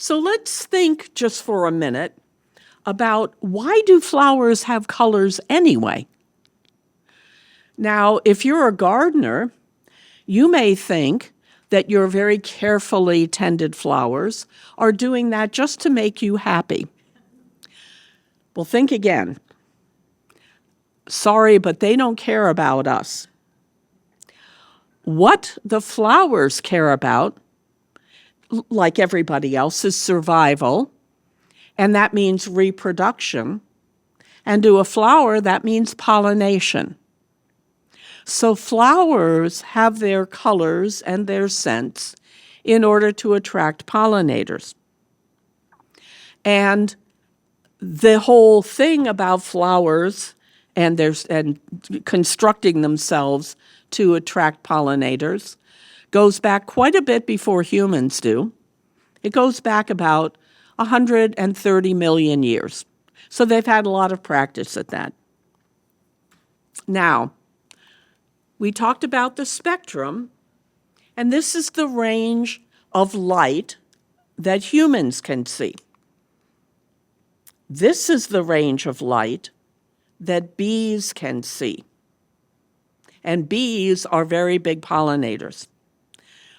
So let's think just for a minute about why do flowers have colors anyway? Now, if you're a gardener, you may think that your very carefully tended flowers are doing that just to make you happy. Well, think again. Sorry, but they don't care about us. What the flowers care about, like everybody else, is survival, and that means reproduction. And to a flower, that means pollination. So flowers have their colors and their scents in order to attract pollinators. And the whole thing about flowers and constructing themselves to attract pollinators goes back quite a bit before humans do. It goes back about 130 million years. So they've had a lot of practice at that. Now, we talked about the spectrum, and this is the range of light that humans can see. This is the range of light that bees can see. And bees are very big pollinators.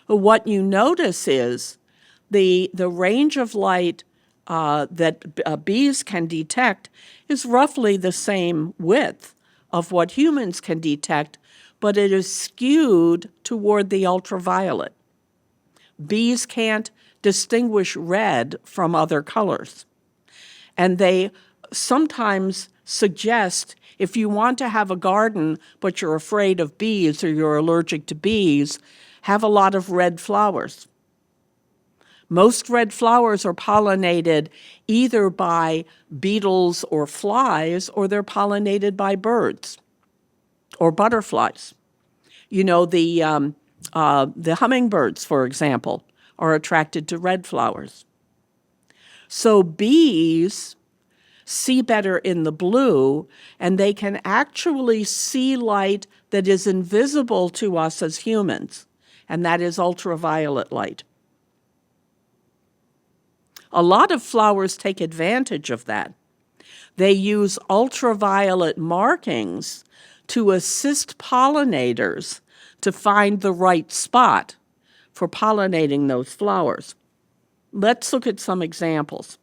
What you notice is the range of light that bees can detect is roughly the same width of what humans can detect, but it is skewed toward the ultraviolet. Bees can't distinguish red from other colors. And they sometimes suggest if you want to have a garden but you're afraid of bees or you're allergic to bees, have a lot of red flowers. Most red flowers are pollinated either by beetles or flies, or they're pollinated by birds or butterflies. You know, the hummingbirds, for example, are attracted to red flowers. So bees see better in the blue, and they can actually see light that is invisible to us as humans, and that is ultraviolet light. A lot of flowers take advantage of that. They use ultraviolet markings to assist pollinators to find the right spot for pollinating those flowers. Let's look at some examples.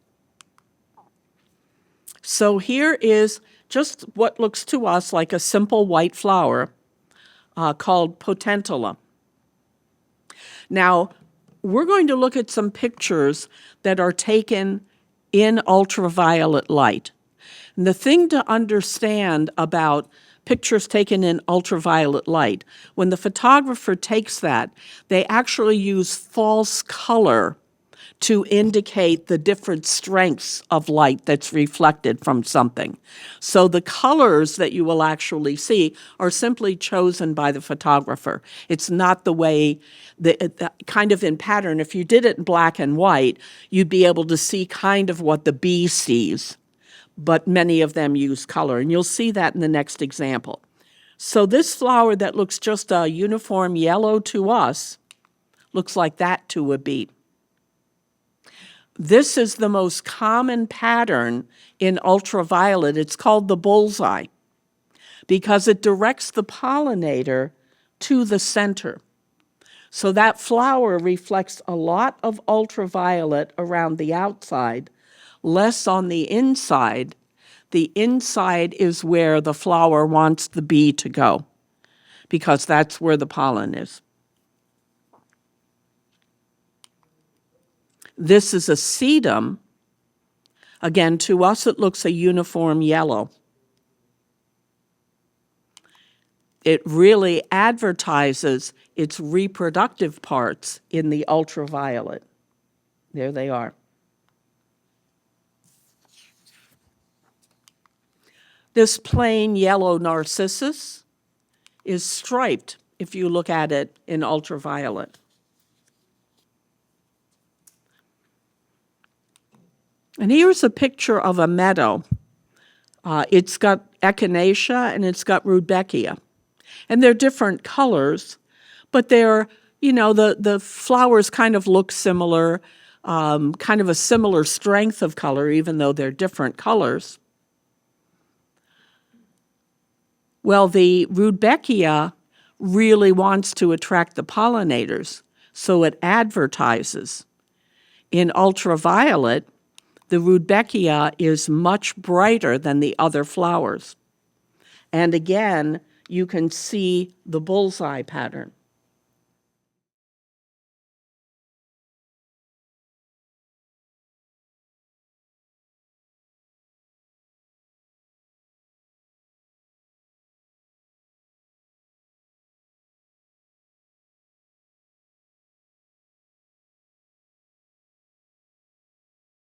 So here is just what looks to us like a simple white flower called potentilla. Now, we're going to look at some pictures that are taken in ultraviolet light. And the thing to understand about pictures taken in ultraviolet light, when the photographer takes that, they actually use false color to indicate the different strengths of light that's reflected from something. So the colors that you will actually see are simply chosen by the photographer. It's not the way, kind of in pattern. If you did it in black and white, you'd be able to see kind of what the bee sees, but many of them use color, and you'll see that in the next example. So this flower that looks just a uniform yellow to us looks like that to a bee. This is the most common pattern in ultraviolet. It's called the bullseye because it directs the pollinator to the center. So that flower reflects a lot of ultraviolet around the outside, less on the inside. The inside is where the flower wants the bee to go because that's where the pollen is. This is a sedum. Again, to us it looks a uniform yellow. It really advertises its reproductive parts in the ultraviolet. There they are. This plain yellow narcissus is striped if you look at it in ultraviolet. And here's a picture of a meadow. It's got echinacea and it's got rudbeckia. And they're different colors, but they're, you know, the flowers kind of look similar. kind of a similar strength of color, even though they're different colors. Well, the Rudbeckia really wants to attract the pollinators, so it advertises. In ultraviolet, the Rudbeckia is much brighter than the other flowers. And again, you can see the bullseye pattern.